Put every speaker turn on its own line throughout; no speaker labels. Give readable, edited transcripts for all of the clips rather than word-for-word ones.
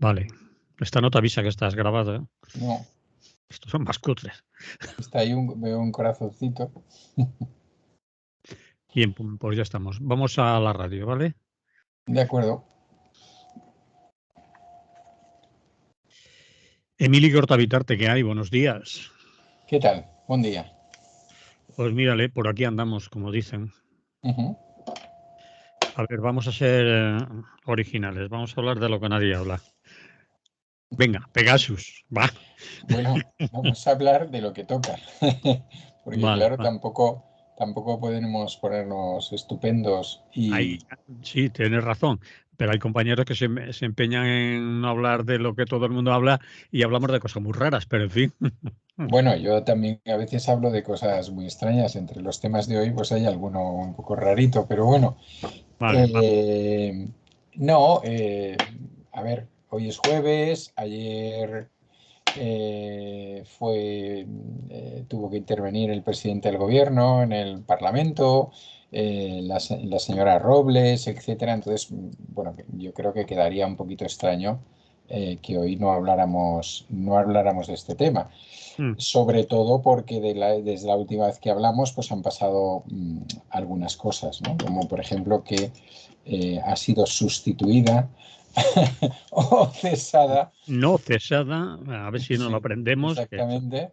Vale. Esta nota avisa que estás grabado, ¿eh?
No,
Estos son más cutres.
está ahí, veo un corazoncito.
Bien, pues ya estamos. Vamos a la radio, ¿vale?
De acuerdo.
Emilio Cortavitarte, ¿qué hay? Buenos días.
¿Qué tal? Buen día.
Pues mírale, por aquí andamos, como dicen.
Ujú.
A ver, vamos a ser originales. Vamos a hablar de lo que nadie habla. Venga, Pegasus, va.
Bueno, vamos a hablar de lo que toca. Porque
Vale,
claro,
va.
tampoco podemos ponernos estupendos y...
Sí, tienes razón. Pero hay compañeros que se empeñan en no hablar de lo que todo el mundo habla y hablamos de cosas muy raras, pero en fin.
Bueno, yo también a veces hablo de cosas muy extrañas. Entre los temas de hoy, pues hay alguno un poco rarito, pero bueno.
Vale, va.
Eh, no, a ver, hoy es jueves, ayer tuvo que intervenir el presidente del gobierno en el Parlamento, la señora Robles, etcétera. Entonces, bueno, yo creo que quedaría un poquito extraño que hoy no habláramos de este tema.
Mm.
Sobre todo porque desde la última vez que hablamos, pues han pasado algunas cosas, ¿no? Como por ejemplo que ha sido sustituida o cesada.
No cesada, a ver si no lo
Sí,
aprendemos.
exactamente.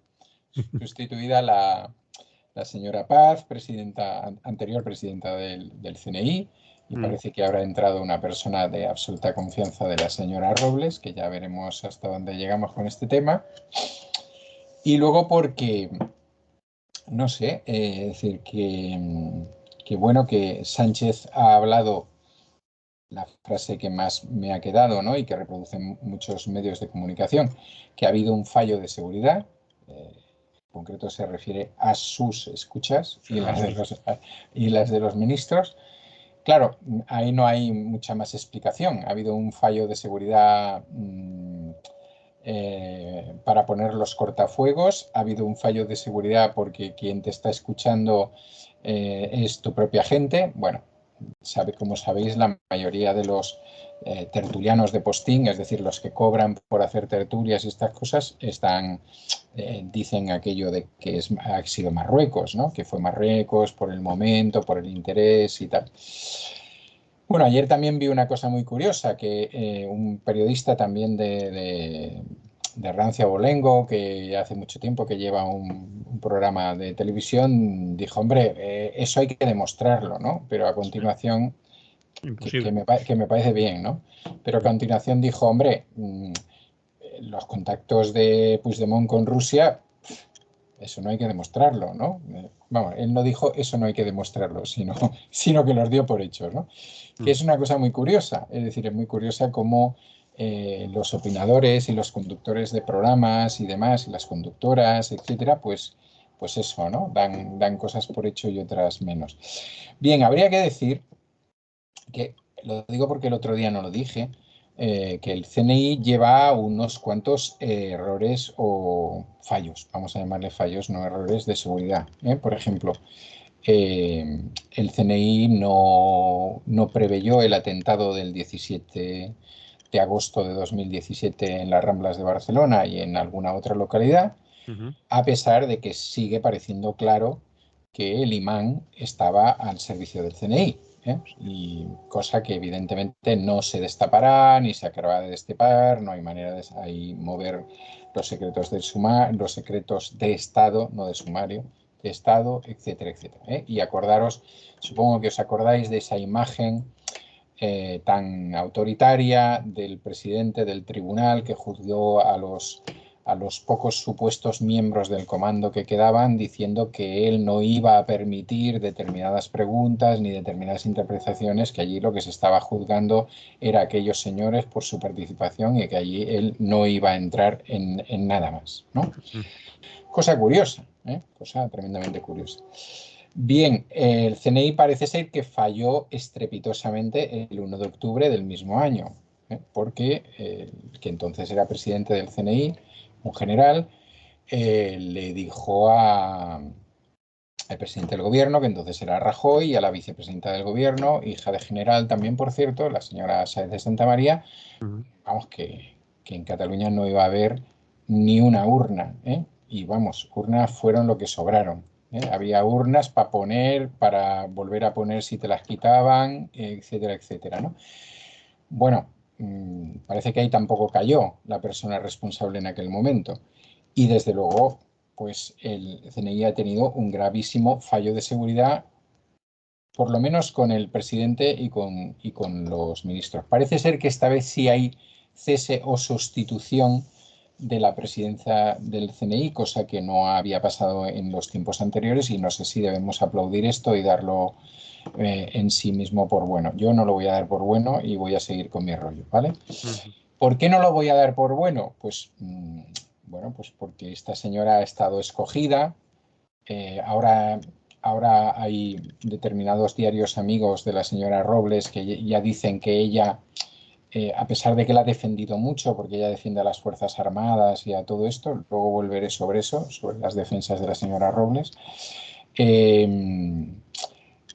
Sustituida la señora Paz, anterior presidenta del CNI, y parece que habrá entrado una persona de absoluta confianza de la señora Robles, que ya veremos hasta dónde llegamos con este tema. Y luego porque, no sé, es decir, que bueno, que Sánchez ha hablado la frase que más me ha quedado, ¿no? Y que reproducen muchos medios de comunicación, que ha habido un fallo de seguridad. En concreto se refiere a sus escuchas y las de los ministros. Claro, ahí no hay mucha más explicación. Ha habido un fallo de seguridad para poner los cortafuegos. Ha habido un fallo de seguridad porque quien te está escuchando es tu propia gente. Bueno, como sabéis, la mayoría de los tertulianos de postín, es decir, los que cobran por hacer tertulias y estas cosas, dicen aquello de que ha sido Marruecos, ¿no? Que fue Marruecos por el momento, por el interés y tal. Bueno, ayer también vi una cosa muy curiosa, que un periodista también de Rancia Bolengo, que hace mucho tiempo que lleva un programa de televisión, dijo, hombre, eso hay que demostrarlo, ¿no? Pero a continuación,
Imposible.
que me parece bien, ¿no? Pero a continuación dijo, hombre, los contactos de Puigdemont con Rusia, eso no hay que demostrarlo, ¿no? Vamos, él no dijo eso no hay que demostrarlo, sino que los dio por hechos, ¿no? Que es una cosa muy curiosa, es decir, es muy curiosa cómo los opinadores y los conductores de programas y demás, y las conductoras, etcétera, pues eso, ¿no? Dan cosas por hecho y otras menos. Bien, habría que decir que, lo digo porque el otro día no lo dije, que el CNI lleva unos cuantos errores o fallos, vamos a llamarle fallos, no errores de seguridad. Por ejemplo, el CNI no preveyó el atentado del 17 de agosto de 2017 en las Ramblas de Barcelona y en alguna otra localidad, a pesar de que sigue pareciendo claro que el imán estaba al servicio del CNI. Y cosa que evidentemente no se destapará ni se acabará de destapar, no hay manera de ahí mover los secretos los secretos de Estado, no de sumario, de Estado, etcétera, etcétera. Y acordaros, supongo que os acordáis de esa imagen tan autoritaria del presidente del tribunal que juzgó a los pocos supuestos miembros del comando que quedaban, diciendo que él no iba a permitir determinadas preguntas ni determinadas interpretaciones, que allí lo que se estaba juzgando era a aquellos señores por su participación y que allí él no iba a entrar en nada más, ¿no? Cosa curiosa, cosa tremendamente curiosa. Bien, el CNI parece ser que falló estrepitosamente el 1 de octubre del mismo año, porque el que entonces era presidente del CNI, un general, le dijo al presidente del gobierno, que entonces era Rajoy, y a la vicepresidenta del gobierno, hija de general también, por cierto, la señora Sáenz de Santamaría, vamos, que en Cataluña no iba a haber ni una urna, ¿eh? Y vamos, urnas fueron lo que sobraron, ¿eh? Había urnas para poner, para volver a poner si te las quitaban, etcétera, etcétera, ¿no? Bueno, parece que ahí tampoco cayó la persona responsable en aquel momento. Y desde luego, pues el CNI ha tenido un gravísimo fallo de seguridad, por lo menos con el presidente y con los ministros. Parece ser que esta vez sí hay cese o sustitución de la presidencia del CNI, cosa que no había pasado en los tiempos anteriores, y no sé si debemos aplaudir esto y darlo en sí mismo por bueno. Yo no lo voy a dar por bueno y voy a seguir con mi rollo, ¿vale? ¿Por qué no lo voy a dar por bueno? Pues, bueno, pues porque esta señora ha estado escogida. Ahora hay determinados diarios amigos de la señora Robles que ya dicen que ella, a pesar de que la ha defendido mucho, porque ella defiende a las Fuerzas Armadas y a todo esto, luego volveré sobre eso, sobre las defensas de la señora Robles,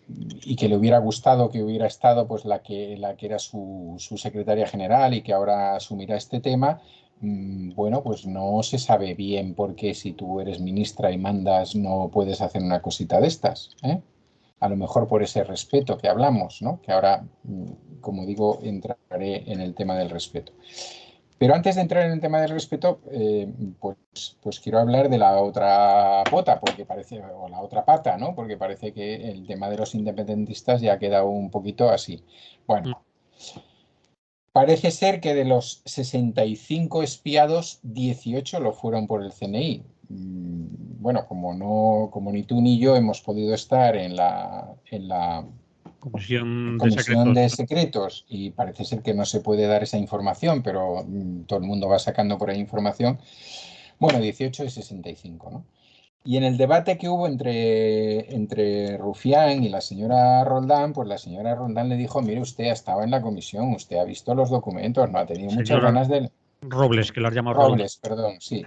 y que le hubiera gustado que hubiera estado pues la que era su secretaria general y que ahora asumirá este tema. Bueno, pues no se sabe bien por qué si tú eres ministra y mandas no puedes hacer una cosita de estas, ¿eh? A lo mejor por ese respeto que hablamos, ¿no? Que ahora, como digo, entraré en el tema del respeto. Pero antes de entrar en el tema del respeto, pues quiero hablar de la otra pota, porque parece, o la otra pata, ¿no? Porque parece que el tema de los independentistas ya ha quedado un poquito así. Bueno, parece ser que de los 65 espiados, 18 lo fueron por el CNI. Bueno, como ni tú ni yo hemos podido estar en la
Comisión de
Comisión
Secretos.
de Secretos, y parece ser que no se puede dar esa información, pero todo el mundo va sacando por ahí información. Bueno, 18 de 65, ¿no? Y en el debate que hubo entre Rufián y la señora Roldán, pues la señora Roldán le dijo, mire, usted estaba en la comisión, usted ha visto los documentos, no ha tenido muchas
Señora
ganas de...
Robles, que la has llamado Roldán.
Robles, perdón, sí.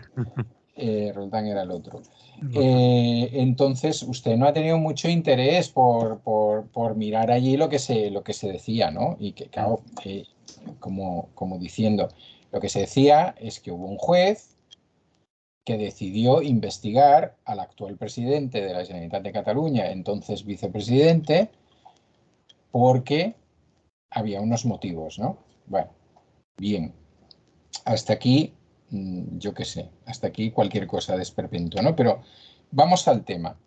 Roldán era el otro.
El otro.
Entonces, usted no ha tenido mucho interés por mirar allí lo que se decía, ¿no? Y que, claro, como diciendo, lo que se decía es que hubo un juez que decidió investigar al actual presidente de la Generalitat de Cataluña, entonces vicepresidente, porque había unos motivos, ¿no? Bueno, bien. Hasta aquí, yo qué sé, hasta aquí cualquier cosa de esperpento, ¿no? Pero vamos al tema.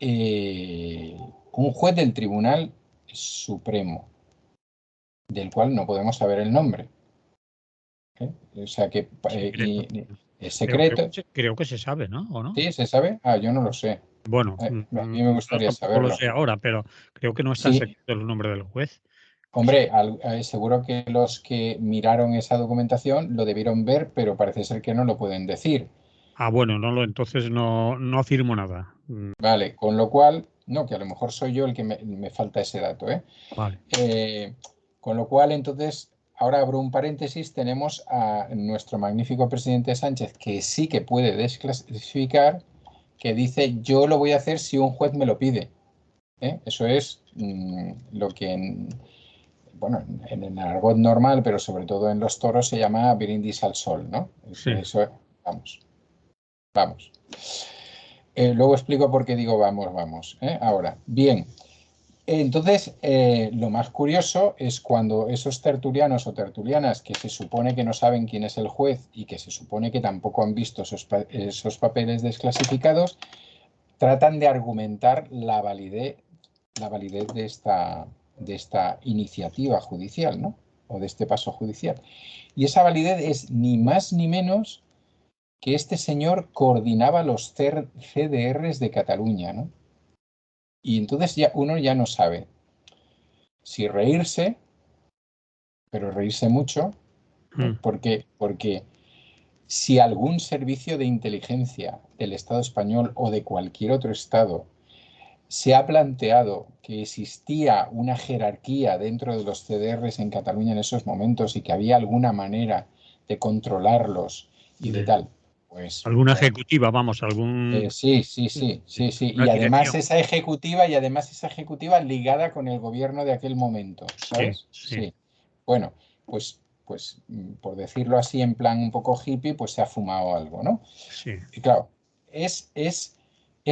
Un juez del Tribunal Supremo, del cual no podemos saber el nombre, ¿eh? O sea que
Secreto.
es
Creo, creo,
secreto.
creo que se sabe, ¿no? ¿O no?
¿Sí? ¿Se sabe? Ah, yo no lo sé.
Bueno,
A mí me
yo
gustaría
tampoco lo
saberlo.
sé ahora, pero creo que no está en
Sí,
secreto el nombre del juez.
hombre, seguro que los que miraron esa documentación lo debieron ver, pero parece ser que no lo pueden decir.
Ah, bueno, entonces no afirmo nada.
Vale, con lo cual, no, que a lo mejor soy yo el que me falta ese dato, ¿eh?
Vale.
Con lo cual, entonces, ahora abro un paréntesis, tenemos a nuestro magnífico presidente Sánchez, que sí que puede desclasificar, que dice, yo lo voy a hacer si un juez me lo pide, ¿eh? Eso es lo que bueno, en el argot normal, pero sobre todo en los toros, se llama brindis al sol, ¿no?
Sí.
Eso, vamos, vamos. Luego explico por qué digo vamos, vamos, ¿eh? Ahora, bien. Entonces, lo más curioso es cuando esos tertulianos o tertulianas que se supone que no saben quién es el juez y que se supone que tampoco han visto esos papeles desclasificados, tratan de argumentar la validez de esta iniciativa judicial, ¿no? O de este paso judicial. Y esa validez es ni más ni menos que este señor coordinaba los CDRs de Cataluña, ¿no? Y entonces uno ya no sabe si reírse, pero reírse mucho, ¿eh? Porque si algún servicio de inteligencia del Estado español o de cualquier otro Estado se ha planteado que existía una jerarquía dentro de los CDRs en Cataluña en esos momentos y que había alguna manera de controlarlos y de tal, pues
Alguna
bueno,
ejecutiva, vamos, algún
sí, sí, sí, sí, sí.
una
Y además
dirección.
esa ejecutiva ligada con el gobierno de aquel momento,
Sí,
¿sabes?
sí.
Sí. Bueno, pues pues por decirlo así en plan un poco hippie, pues se ha fumado algo, ¿no?
Sí.
Y claro, es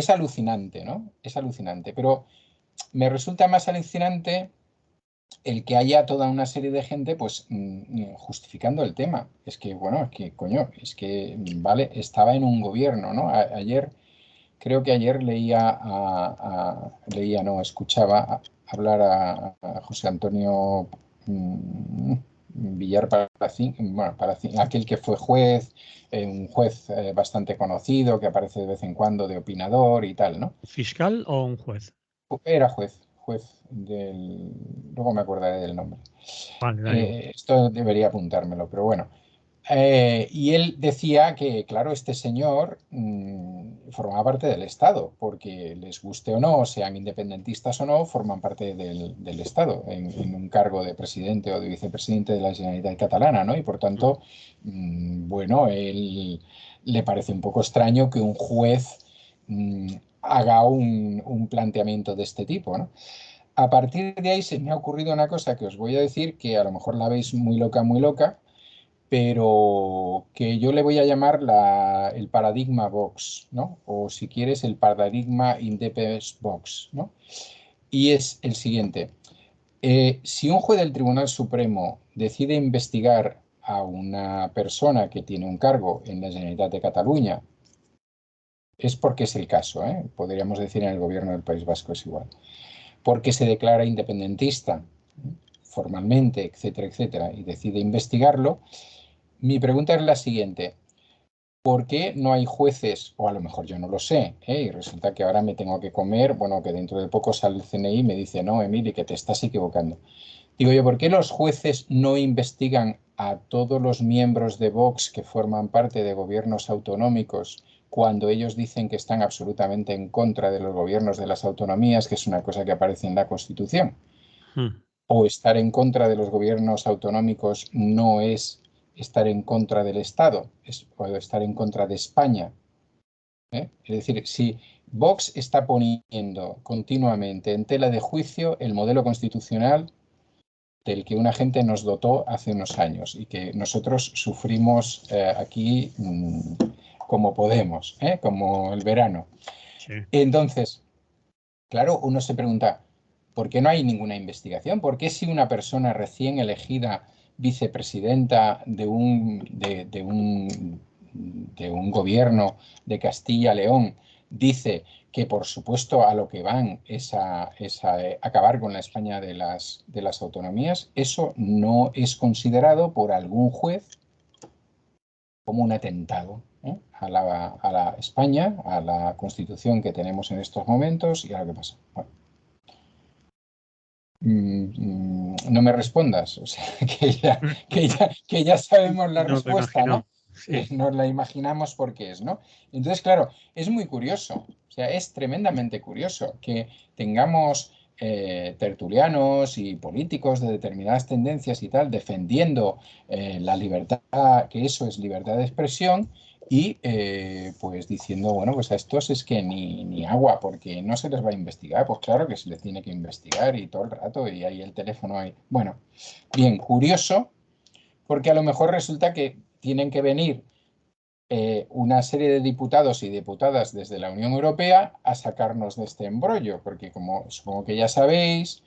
alucinante, ¿no? Es alucinante, pero me resulta más alucinante el que haya toda una serie de gente pues justificando el tema. Es que, bueno, es que, coño, es que, vale, estaba en un gobierno, ¿no? Ayer, creo que ayer no, escuchaba hablar a José Antonio Villar Palacín, bueno, Palacín, aquel que fue juez, un juez bastante conocido, que aparece de vez en cuando de opinador y tal, ¿no?
¿Fiscal o un juez?
Era juez del... Luego me acordaré del nombre.
Vale, da igual.
Esto debería apuntármelo, pero bueno. Y él decía que, claro, este señor formaba parte del Estado, porque les guste o no, sean independentistas o no, forman parte del Estado, en un cargo de presidente o de vicepresidente de la Generalitat Catalana, ¿no? Y por tanto, bueno, él le parece un poco extraño que un juez haga un planteamiento de este tipo, ¿no? A partir de ahí se me ha ocurrido una cosa que os voy a decir, que a lo mejor la veis muy loca, pero que yo le voy a llamar el paradigma box, ¿no? O si quieres, el paradigma independence box, ¿no? Y es el siguiente. Si un juez del Tribunal Supremo decide investigar a una persona que tiene un cargo en la Generalitat de Cataluña, es porque es el caso, ¿eh? Podríamos decir en el gobierno del País Vasco es igual, porque se declara independentista formalmente, etcétera, etcétera, y decide investigarlo. Mi pregunta es la siguiente. ¿Por qué no hay jueces? O a lo mejor yo no lo sé, ¿eh? Y resulta que ahora me tengo que comer, bueno, que dentro de poco sale el CNI y me dice, no, Emily, que te estás equivocando. Digo yo, ¿por qué los jueces no investigan a todos los miembros de Vox que forman parte de gobiernos autonómicos cuando ellos dicen que están absolutamente en contra de los gobiernos de las autonomías, que es una cosa que aparece en la Constitución? O estar en contra de los gobiernos autonómicos no es estar en contra del Estado, o estar en contra de España. ¿Eh? Es decir, si Vox está poniendo continuamente en tela de juicio el modelo constitucional del que una gente nos dotó hace unos años y que nosotros sufrimos aquí como podemos, como el verano.
Sí.
Entonces, claro, uno se pregunta, ¿por qué no hay ninguna investigación? ¿Por qué si una persona recién elegida vicepresidenta de un gobierno de Castilla-León dice que por supuesto a lo que van es a acabar con la España de las autonomías, eso no es considerado por algún juez como un atentado a la España, a la Constitución que tenemos en estos momentos y a lo que pasa? Bueno. No me respondas, o sea, que ya sabemos la
No lo
respuesta,
imaginamos.
¿no?
Sí.
Nos la imaginamos porque es, ¿no? Entonces, claro, es muy curioso, o sea, es tremendamente curioso que tengamos tertulianos y políticos de determinadas tendencias y tal defendiendo la libertad, que eso es libertad de expresión, y pues diciendo, bueno, pues a estos es que ni agua, porque no se les va a investigar. Pues claro que se les tiene que investigar y todo el rato, y ahí el teléfono ahí. Bueno, bien, curioso, porque a lo mejor resulta que tienen que venir una serie de diputados y diputadas desde la Unión Europea a sacarnos de este embrollo, porque como supongo que ya sabéis,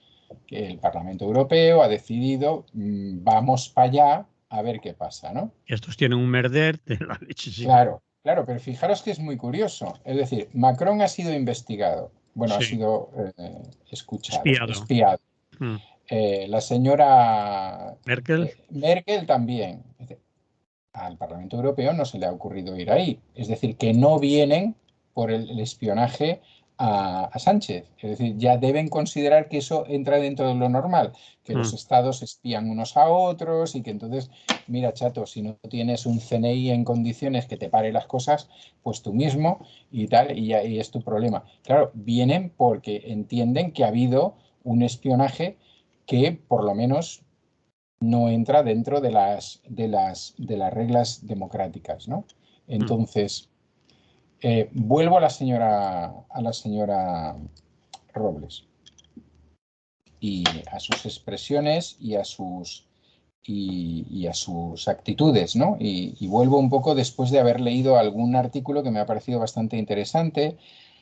que el Parlamento Europeo ha decidido, vamos para allá a ver qué pasa, ¿no?
Estos tienen un merder de la leche, sí.
Claro, claro, pero fijaros que es muy curioso. Es decir, Macron ha sido investigado, bueno, ha
Sí.
sido escuchado,
Espiado.
espiado.
Mm.
La señora
Merkel.
Merkel también. Es decir, al Parlamento Europeo no se le ha ocurrido ir ahí. Es decir, que no vienen por el espionaje a Sánchez. Es decir, ya deben considerar que eso entra dentro de lo normal, que los estados espían unos a otros y que entonces, mira, chato, si no tienes un CNI en condiciones que te pare las cosas, pues tú mismo y tal, y es tu problema. Claro, vienen porque entienden que ha habido un espionaje que por lo menos no entra dentro de las reglas democráticas, ¿no? Entonces, vuelvo a la señora Robles y a sus expresiones y y a sus actitudes, ¿no? Y vuelvo un poco después de haber leído algún artículo que me ha parecido bastante interesante,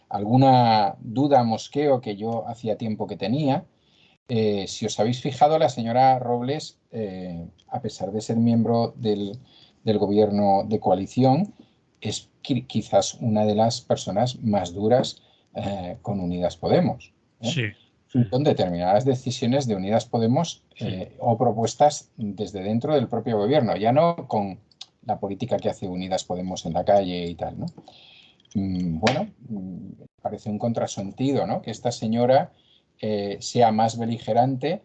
alguna duda, mosqueo que yo hacía tiempo que tenía. Si os habéis fijado, la señora Robles, a pesar de ser miembro del gobierno de coalición, es quizás una de las personas más duras con Unidas Podemos, ¿eh?
Sí.
Con determinadas decisiones de Unidas Podemos o propuestas desde dentro del propio gobierno, ya no con la política que hace Unidas Podemos en la calle y tal, ¿no? Bueno, parece un contrasentido, ¿no? Que esta señora sea más beligerante.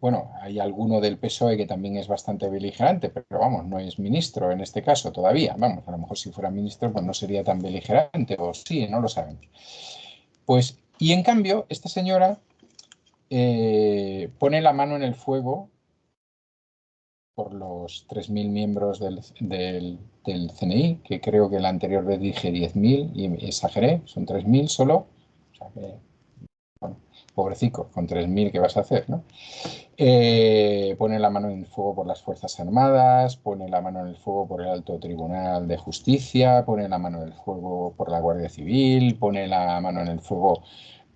Bueno, hay alguno del PSOE que también es bastante beligerante, pero vamos, no es ministro en este caso todavía. Vamos, a lo mejor si fuera ministro, pues no sería tan beligerante, o sí, no lo sabemos. Pues, y en cambio, esta señora pone la mano en el fuego por los 3.000 miembros del CNI, que creo que el anterior vez dije 10.000 y exageré, son 3.000 solo. O sea que, bueno, pobrecico, con 3.000, ¿qué vas a hacer, no? Pone la mano en el fuego por las Fuerzas Armadas, pone la mano en el fuego por el Alto Tribunal de Justicia, pone la mano en el fuego por la Guardia Civil, pone la mano en el fuego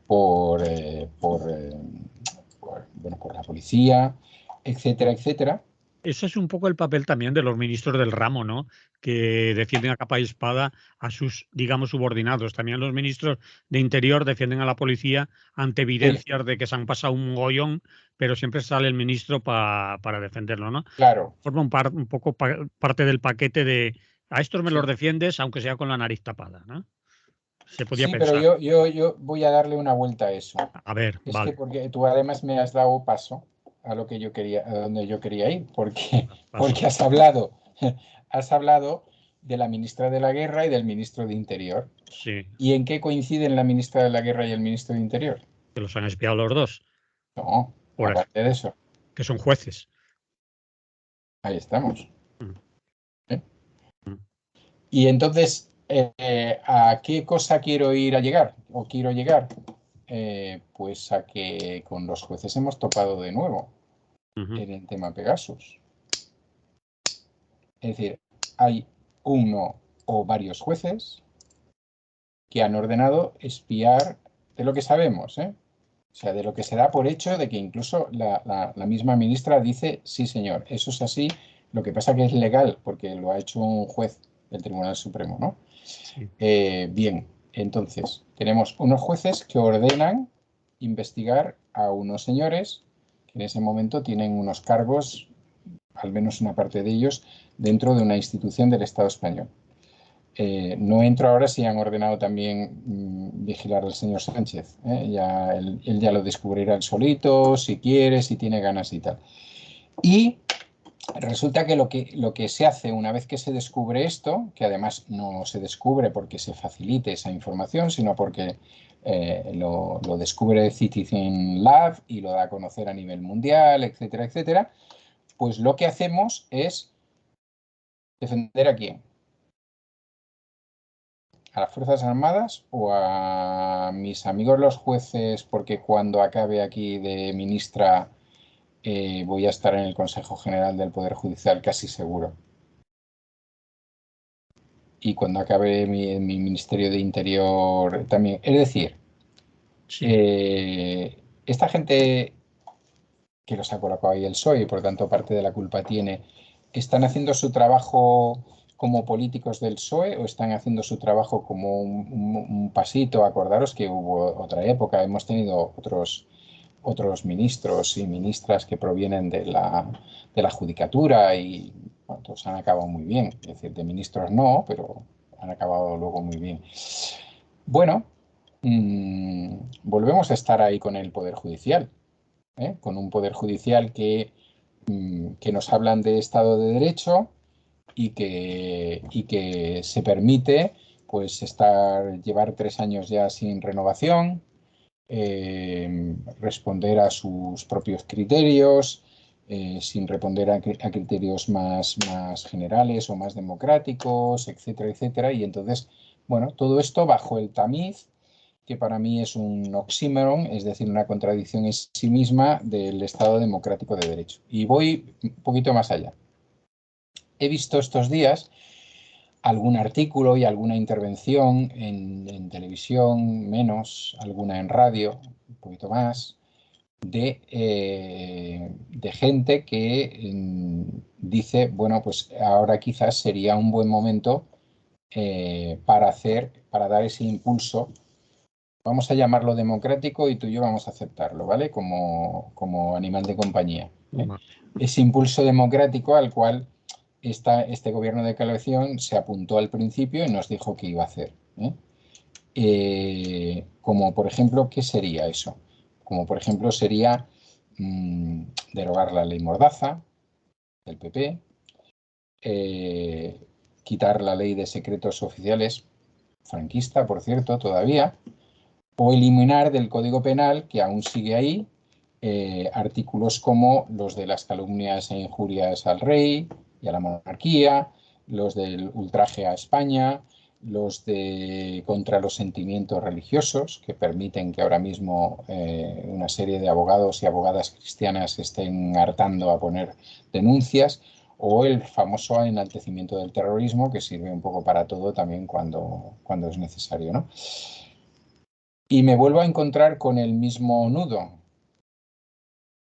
por la policía, etcétera, etcétera.
Ese es un poco el papel también de los ministros del ramo, ¿no? Que defienden a capa y espada a sus, digamos, subordinados. También los ministros de Interior defienden a la policía ante evidencias de que se han pasado un mogollón, pero siempre sale el ministro para defenderlo, ¿no?
Claro.
Forma un poco parte del paquete de a estos me
Sí.
los defiendes, aunque sea con la nariz tapada, ¿no? Se podía
Sí, pero
pensar.
yo voy a darle una vuelta a eso.
A ver,
Es que
vale.
porque tú además me has dado paso a lo que yo quería, a donde yo quería ir, porque,
Paso.
porque has hablado de la ministra de la Guerra y del ministro de Interior.
Sí,
¿Y en qué coinciden la ministra de la Guerra y el ministro de Interior?
que los han espiado los dos,
No,
por
aparte
ejemplo,
de eso,
que son jueces.
ahí estamos.
Mm,
¿Eh?
mm.
Y entonces, ¿a qué cosa quiero ir a llegar? ¿O quiero llegar? Pues a que con los jueces hemos topado de nuevo en el tema Pegasus. Es decir, hay uno o varios jueces que han ordenado espiar de lo que sabemos, ¿eh? O sea, de lo que se da por hecho de que incluso la misma ministra dice, sí señor, eso es así, lo que pasa que es legal porque lo ha hecho un juez del Tribunal Supremo, ¿no?
Sí.
Bien, entonces, tenemos unos jueces que ordenan investigar a unos señores que en ese momento tienen unos cargos, al menos una parte de ellos, dentro de una institución del Estado español. No entro ahora si han ordenado también vigilar al señor Sánchez. Él ya lo descubrirá él solito, si quiere, si tiene ganas y tal. Y resulta que lo que se hace una vez que se descubre esto, que además no se descubre porque se facilite esa información, sino porque lo descubre Citizen Lab y lo da a conocer a nivel mundial, etcétera, etcétera, pues lo que hacemos es defender a quién. ¿A las Fuerzas Armadas o a mis amigos los jueces? Porque cuando acabe aquí de ministra voy a estar en el Consejo General del Poder Judicial casi seguro. Y cuando acabe mi Ministerio de Interior también. Es decir,
Sí.
esta gente que los ha colocado ahí el PSOE y por tanto parte de la culpa tiene, ¿están haciendo su trabajo como políticos del PSOE o están haciendo su trabajo como un pasito? Acordaros que hubo otra época, hemos tenido otros ministros y ministras que provienen de la judicatura y bueno, todos han acabado muy bien. Es decir, de ministros no, pero han acabado luego muy bien. Bueno, volvemos a estar ahí con el Poder Judicial, con un Poder Judicial que nos hablan de Estado de Derecho y que se permite pues llevar 3 años ya sin renovación, responder a sus propios criterios, sin responder a criterios más generales o más democráticos, etcétera, etcétera. Y entonces, bueno, todo esto bajo el tamiz que para mí es un oxímoron, es decir, una contradicción en sí misma del Estado democrático de derecho. Y voy un poquito más allá. He visto estos días algún artículo y alguna intervención en televisión, menos, alguna en radio, un poquito más, de gente que dice, bueno, pues ahora quizás sería un buen momento para dar ese impulso, vamos a llamarlo democrático y tú y yo vamos a aceptarlo, ¿vale? Como animal de compañía.
Vale.
Ese impulso democrático al cual este gobierno de coalición se apuntó al principio y nos dijo que iba a hacer. Como por ejemplo, ¿qué sería eso? Como por ejemplo sería derogar la ley Mordaza del PP, quitar la ley de secretos oficiales, franquista, por cierto, todavía, o eliminar del Código Penal, que aún sigue ahí, artículos como los de las calumnias e injurias al rey y a la monarquía, los del ultraje a España, los de contra los sentimientos religiosos, que permiten que ahora mismo una serie de abogados y abogadas cristianas estén hartando a poner denuncias, o el famoso enaltecimiento del terrorismo, que sirve un poco para todo también cuando es necesario, ¿no? Y me vuelvo a encontrar con el mismo nudo.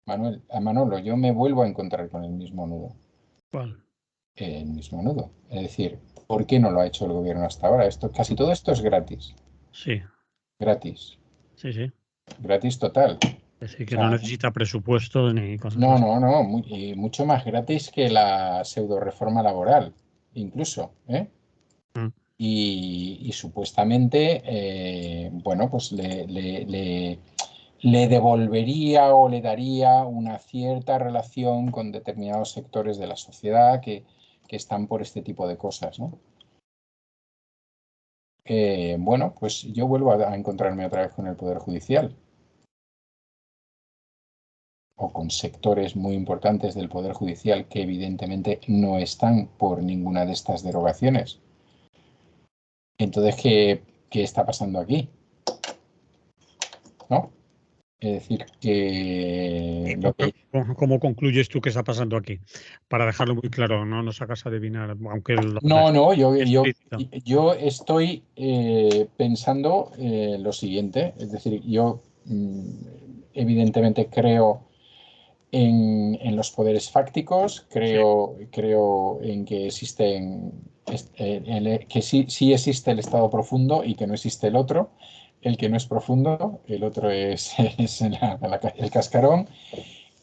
Manolo, yo me vuelvo a encontrar con el mismo nudo.
¿Cuál?
El mismo nudo. Es decir, ¿por qué no lo ha hecho el gobierno hasta ahora? Casi todo esto es gratis.
Sí,
Gratis.
sí.
Gratis total.
Es decir,
O
que no
sea,
necesita presupuesto ni cosas
no,
así.
no, no. Y mucho más gratis que la pseudo reforma laboral, incluso.
Mm.
Y supuestamente, bueno, pues le devolvería o le daría una cierta relación con determinados sectores de la sociedad que están por este tipo de cosas, ¿no? Bueno, pues yo vuelvo a encontrarme otra vez con el Poder Judicial o con sectores muy importantes del Poder Judicial que evidentemente no están por ninguna de estas derogaciones. Entonces, ¿qué está pasando aquí? ¿No? Es decir, que lo que...
¿Cómo concluyes tú qué está pasando aquí? Para dejarlo muy claro, no nos hagas adivinar, aunque la verdad
No, no,
es explícito.
yo estoy pensando lo siguiente, es decir, yo evidentemente creo en los poderes fácticos,
Sí,
creo en que que sí existe el estado profundo y que no existe el otro. El que no es profundo, el otro es, es el cascarón,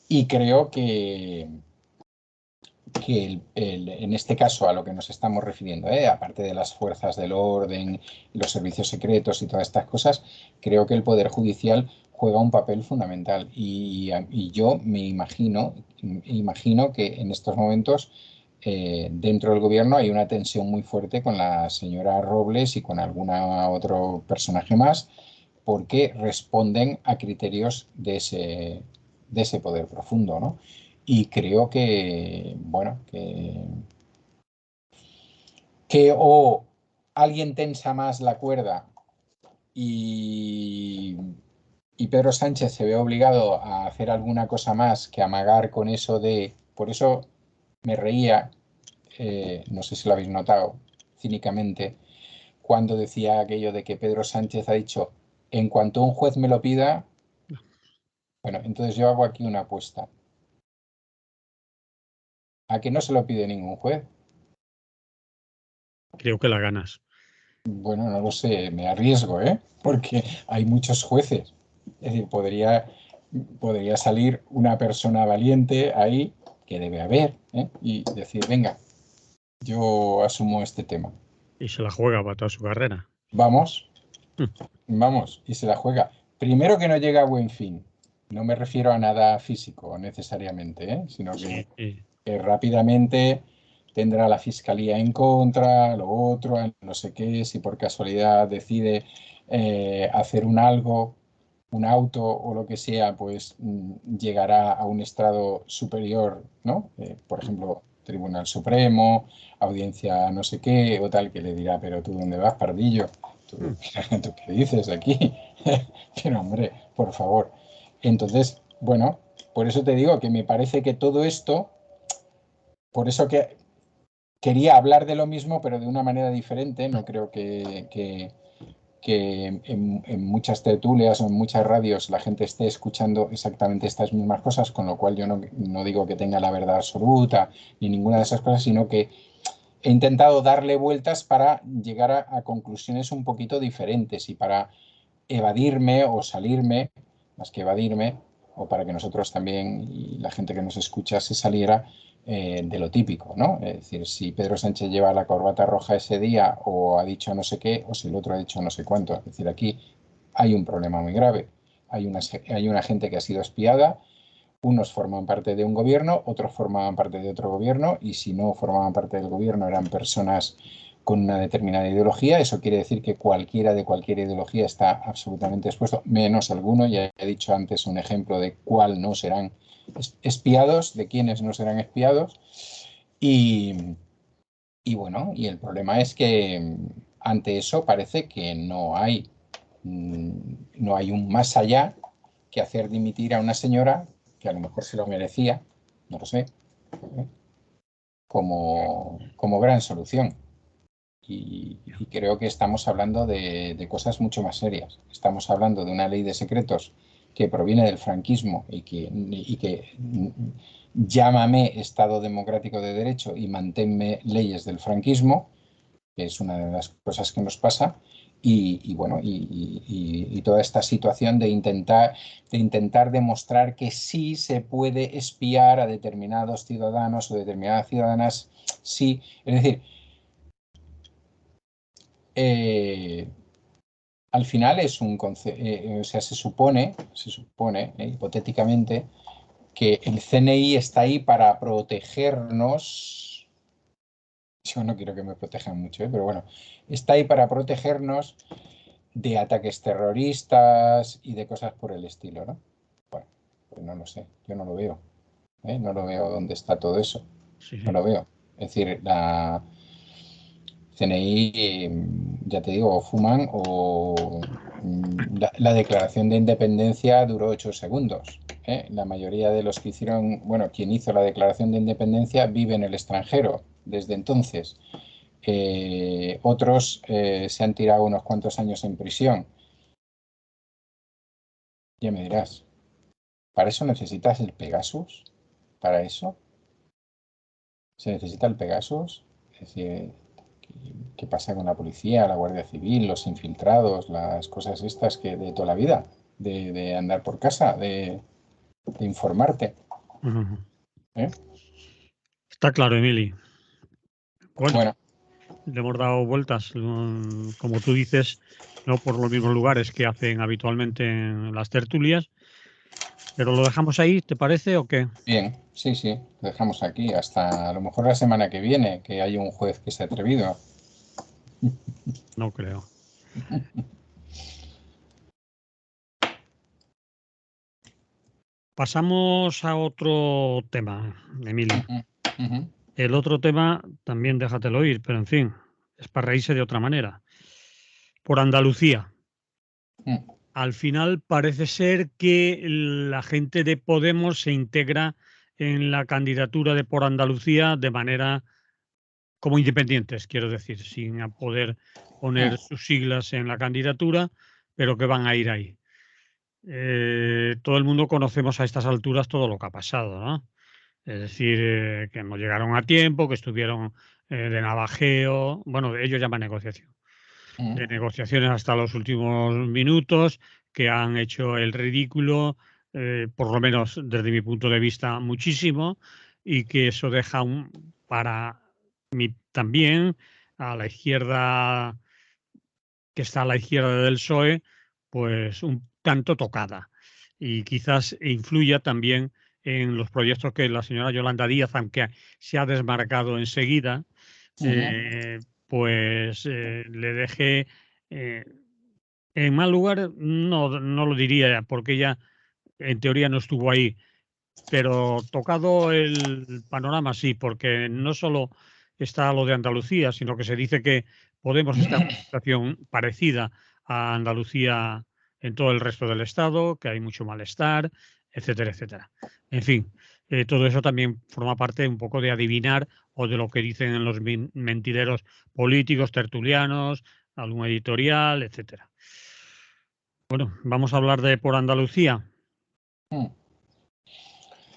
y creo que en este caso a lo que nos estamos refiriendo, aparte de las fuerzas del orden, los servicios secretos y todas estas cosas, creo que el Poder Judicial juega un papel fundamental y yo me imagino que en estos momentos dentro del gobierno hay una tensión muy fuerte con la señora Robles y con alguna otro personaje más porque responden a criterios de ese poder profundo, ¿no? Y creo que, bueno, que o alguien tensa más la cuerda y, y Pedro Sánchez se ve obligado a hacer alguna cosa más que amagar con eso de... Por eso me reía, no sé si lo habéis notado, cínicamente, cuando decía aquello de que Pedro Sánchez ha dicho, en cuanto un juez me lo pida, bueno, entonces yo hago aquí una apuesta. ¿A que no se lo pide ningún juez?
creo que la ganas.
Bueno, no lo sé, me arriesgo, ¿eh? Porque hay muchos jueces. Es decir, podría salir una persona valiente ahí, que debe haber, y decir, venga, yo asumo este tema.
Y se la juega para toda su carrera.
Vamos,
Mm.
vamos, y se la juega. Primero que no llega a buen fin. No me refiero a nada físico necesariamente, sino
Sí, sí.
que rápidamente tendrá la fiscalía en contra, lo otro, no sé qué, si por casualidad decide hacer un auto o lo que sea, pues llegará a un estrado superior, ¿no? Por ejemplo, Tribunal Supremo, audiencia no sé qué o tal, que le dirá, pero tú dónde vas, pardillo, ¿Tú qué dices aquí? Pero hombre, por favor. Entonces, bueno, por eso te digo que me parece que todo esto, por eso que quería hablar de lo mismo, pero de una manera diferente. No creo que en muchas tertulias o en muchas radios la gente esté escuchando exactamente estas mismas cosas, con lo cual yo no digo que tenga la verdad absoluta ni ninguna de esas cosas, sino que he intentado darle vueltas para llegar a conclusiones un poquito diferentes y para evadirme o salirme, más que evadirme, o para que nosotros también y la gente que nos escucha se saliera de lo típico, ¿no? Es decir, si Pedro Sánchez lleva la corbata roja ese día o ha dicho no sé qué, o si el otro ha dicho no sé cuánto. Es decir, aquí hay un problema muy grave. Hay una gente que ha sido espiada, unos forman parte de un gobierno, otros formaban parte de otro gobierno, y si no formaban parte del gobierno eran personas con una determinada ideología. Eso quiere decir que cualquiera de cualquier ideología está absolutamente expuesto, menos alguno. Ya he dicho antes un ejemplo de cuál no serán espiados, de quiénes no serán espiados. Y, y bueno, y el problema es que ante eso parece que no hay un más allá que hacer dimitir a una señora que a lo mejor se lo merecía, no lo sé, como gran solución. Y creo que estamos hablando de cosas mucho más serias. Estamos hablando de una ley de secretos que proviene del franquismo y que llámame Estado democrático de derecho y manténme leyes del franquismo, que es una de las cosas que nos pasa. Bueno, y toda esta situación de intentar demostrar que sí se puede espiar a determinados ciudadanos o determinadas ciudadanas, sí. Es decir, al final es un concepto, o sea, se supone hipotéticamente, que el CNI está ahí para protegernos. Yo no quiero que me protejan mucho, pero bueno, está ahí para protegernos de ataques terroristas y de cosas por el estilo, ¿no? Bueno, pues no lo sé, yo no lo veo, ¿eh? No lo veo dónde está todo eso,
Sí,
no
sí.
lo veo. Es decir, la CNI, ya te digo, o fuman o la declaración de independencia duró 8 segundos, ¿eh? La mayoría de los que hicieron, bueno, quien hizo la declaración de independencia vive en el extranjero desde entonces. Otros se han tirado unos cuantos años en prisión. Ya me dirás, ¿para eso necesitas el Pegasus? ¿Para eso se necesita el Pegasus? Es decir, ¿qué pasa con la policía, la Guardia Civil, los infiltrados, las cosas estas que de toda la vida? De andar por casa, de informarte,
Ujú.
¿eh?
Está claro, Emili. Bueno,
Bueno,
le hemos dado vueltas, como tú dices, no por los mismos lugares que hacen habitualmente en las tertulias, pero lo dejamos ahí, ¿te parece o qué?
bien, sí, sí, lo dejamos aquí hasta a lo mejor la semana que viene, que hay un juez que se ha atrevido.
No creo. Pasamos a otro tema, Emili.
Ujú, ujú,
El otro tema también déjatelo oír, pero en fin, es para reírse de otra manera. Por Andalucía.
ujú.
Al final parece ser que la gente de Podemos se integra en la candidatura de Por Andalucía de manera como independientes, quiero decir, sin poder poner sus siglas en la candidatura, pero que van a ir ahí. Todo el mundo conocemos a estas alturas todo lo que ha pasado, ¿no? Es decir, que no llegaron a tiempo, que estuvieron de navajeo, bueno, ellos llaman negociación, de negociaciones hasta los últimos minutos, que han hecho el ridículo, por lo menos desde mi punto de vista, muchísimo, y que eso deja para mí también a la izquierda, que está a la izquierda del PSOE, pues un tanto tocada. Y quizás influya también en los proyectos que la señora Yolanda Díaz, aunque se ha desmarcado enseguida, pues le deje eh, en mal lugar, no lo diría, porque ella en teoría no estuvo ahí, pero tocado el panorama sí, porque no solo está lo de Andalucía, sino que se dice que Podemos está en una situación parecida a Andalucía en todo el resto del Estado, que hay mucho malestar, etcétera, etcétera. En fin, todo eso también forma parte un poco de adivinar o de lo que dicen en los mentideros políticos, tertulianos, algún editorial, etcétera. Bueno, vamos a hablar de Por Andalucía.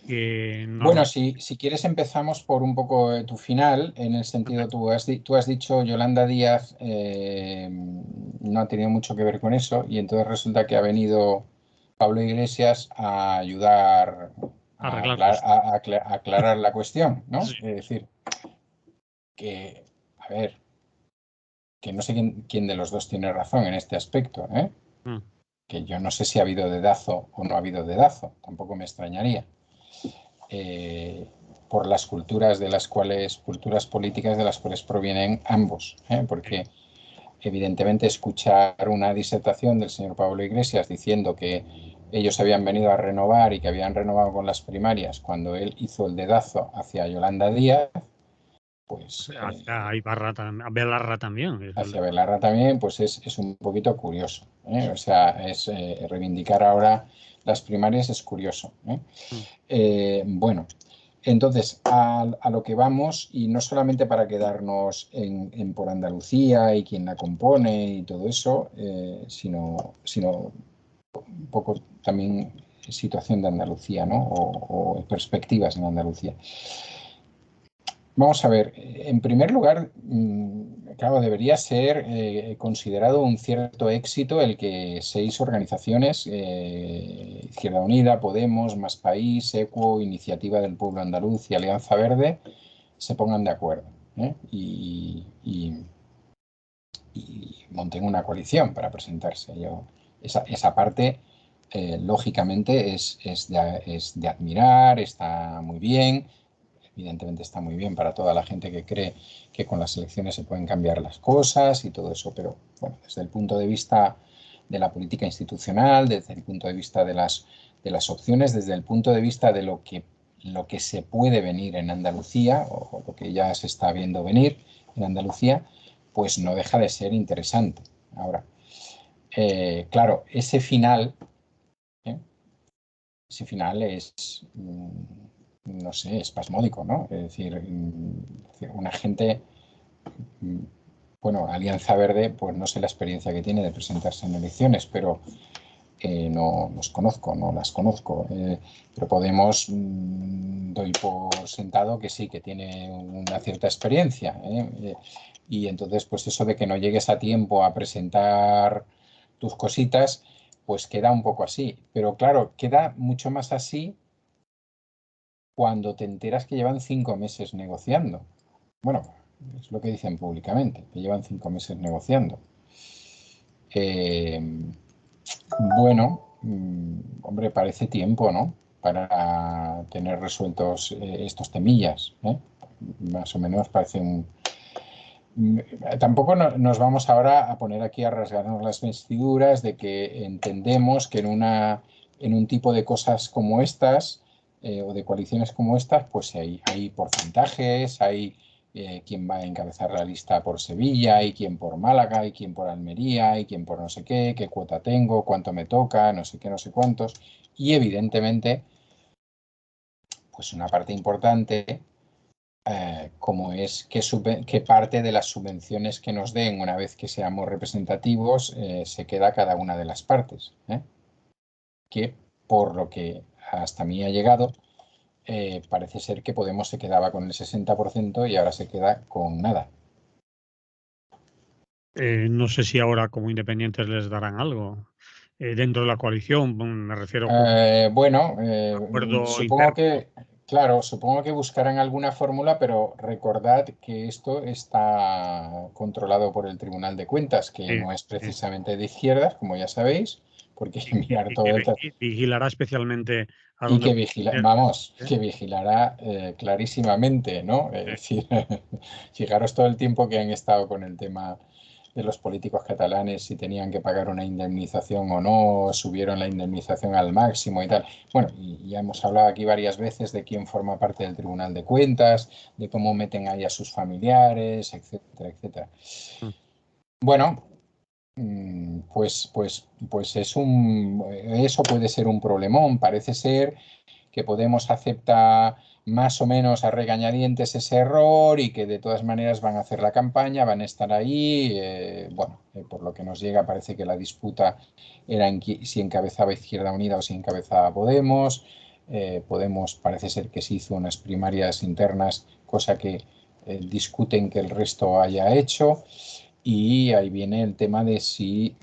Bueno, si quieres empezamos por un poco tu final, en el sentido, tú has dicho Yolanda Díaz no ha tenido mucho que ver con eso, y entonces resulta que ha venido Pablo Iglesias a ayudar a aclarar la cuestión, ¿no?
Sí.
Es decir, que, a ver, que no sé quién de los dos tiene razón en este aspecto, ¿eh? Que yo no sé si ha habido dedazo o no ha habido dedazo, tampoco me extrañaría. Por las culturas políticas de las cuales provienen ambos, porque evidentemente escuchar una disertación del señor Pablo Iglesias diciendo que ellos habían venido a renovar y que habían renovado con las primarias cuando él hizo el dedazo hacia Yolanda Díaz, pues
hacia Ibarra, Belarra también.
Hacia Belarra también, pues es un poquito curioso, ¿eh? O sea, es reivindicar ahora las primarias es curioso, ¿eh? Bueno, entonces, a lo que vamos, y no solamente para quedarnos en Por Andalucía y quién la compone y todo eso, sino un poco también situación de Andalucía, ¿no? O perspectivas en Andalucía. Vamos a ver, en primer lugar, claro, debería ser considerado un cierto éxito el que 6 organizaciones, Izquierda Unida, Podemos, Más País, ECUO, Iniciativa del Pueblo Andaluz y Alianza Verde, se pongan de acuerdo, ¿eh? Y monten una coalición para presentarse. Esa parte, lógicamente, es de admirar, está muy bien. Evidentemente está muy bien para toda la gente que cree que con las elecciones se pueden cambiar las cosas y todo eso, pero bueno, desde el punto de vista de la política institucional, desde el punto de vista de las opciones, desde el punto de vista de lo que se puede venir en Andalucía o lo que ya se está viendo venir en Andalucía, pues no deja de ser interesante. Ahora, claro, ese final es no sé, espasmódico, ¿no? Es decir, una gente, bueno, Alianza Verde, pues no sé la experiencia que tiene de presentarse en elecciones, pero no los conozco, no las conozco. Pero Podemos, doy por sentado que sí, que tiene una cierta experiencia. Y entonces, pues eso de que no llegues a tiempo a presentar tus cositas, pues queda un poco así. Pero claro, queda mucho más así cuando te enteras que llevan 5 meses negociando. Bueno, es lo que dicen públicamente, que llevan 5 meses negociando. Bueno, hombre, parece tiempo, ¿no? Para tener resueltos estos temillas, ¿eh? Más o menos parece un... Tampoco nos vamos ahora a poner aquí a rasgarnos las vestiduras de que entendemos que en un tipo de cosas como estas o de coaliciones como estas, pues hay porcentajes, hay quién va a encabezar la lista por Sevilla, hay quién por Málaga, hay quién por Almería, hay quién por no sé qué cuota tengo, cuánto me toca, no sé qué, no sé cuántos. Y evidentemente, pues una parte importante como es que parte de las subvenciones que nos den una vez que seamos representativos se queda a cada una de las partes, que por lo que hasta mí ha llegado, parece ser que Podemos se quedaba con el 60% y ahora se queda con nada.
No sé si ahora como independientes les darán algo. Dentro de la coalición, me refiero
Bueno,
acuerdo
supongo
interno.
que, claro, supongo que buscarán alguna fórmula, pero recordad que esto está controlado por el Tribunal de Cuentas, que no es precisamente de izquierdas, como ya sabéis, porque mirar todo el...
Vigilará especialmente a
Y
dónde
que
va el dinero,
vamos, que vigilará clarísimamente, ¿no? Es decir, fijaros todo el tiempo que han estado con el tema de los políticos catalanes, si tenían que pagar una indemnización o no, subieron la indemnización al máximo y tal. Bueno, y ya hemos hablado aquí varias veces de quién forma parte del Tribunal de Cuentas, de cómo meten ahí a sus familiares, etcétera, etcétera. Bueno, pues eso puede ser un problemón. Parece ser que Podemos acepta más o menos a regañadientes ese error y que de todas maneras van a hacer la campaña, van a estar ahí. Por lo que nos llega parece que la disputa era si encabezaba Izquierda Unida o si encabezaba Podemos. Podemos parece ser que se hizo unas primarias internas, cosa que discuten que el resto haya hecho. Y ahí viene el tema de si